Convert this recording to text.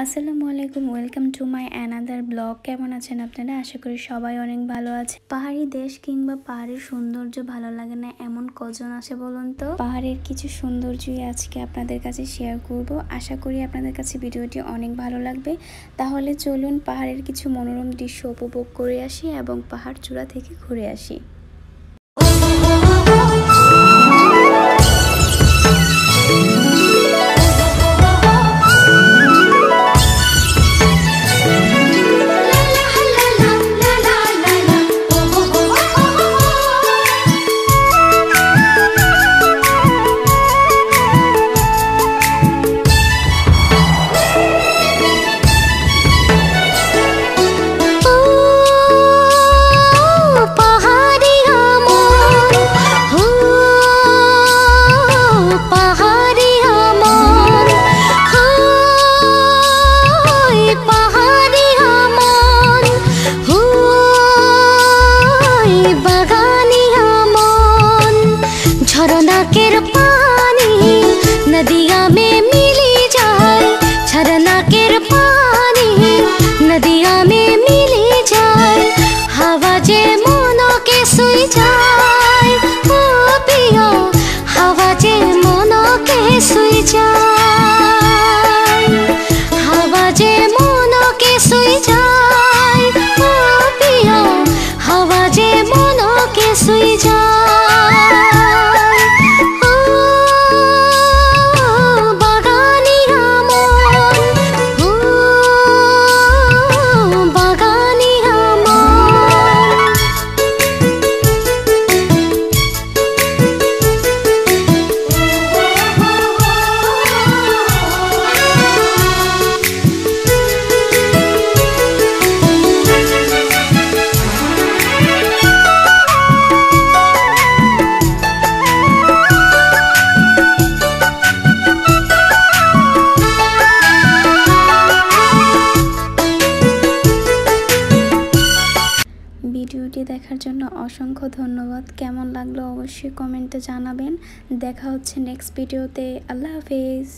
আসসালামু আলাইকুম, welcome to my another blog. কেমন আছেন আপনারা? আশা করি সবাই অনেক ভালো আছে। পাহাড়ি দেশ কিংবা পাহাড়ের সৌন্দর্য ভালো লাগে না এমন কজন আছে বলুন তো? পাহাড়ের কিছু সৌন্দর্যই আজকে আপনাদের কাছে শেয়ার করব। আশা করি আপনাদের কাছে ভিডিওটি অনেক ভালো লাগবে। তাহলে চলুন পাহাড়ের কিছু মনোরম দৃশ্য উপভোগ করে আসি এবং পাহাড় চূড়া থেকে ঘুরে আসি। झरना केर पानी नदिया में मिली जाए, झरना केर पानी नदिया में मिली जाए, हवा जे मनो के सुई जाए, ओ पिया हवा जे मनो के सुई जाए, हवा जे मनो के सुई जाए, ओ पिया हवा जे मनो के सुई जाए। ভিডিওটি দেখার জন্য অসংখ্য ধন্যবাদ। কেমন লাগলো অবশ্যই কমেন্টে জানাবেন। দেখা হচ্ছে নেক্সট ভিডিওতে। আল্লাহ হাফেজ।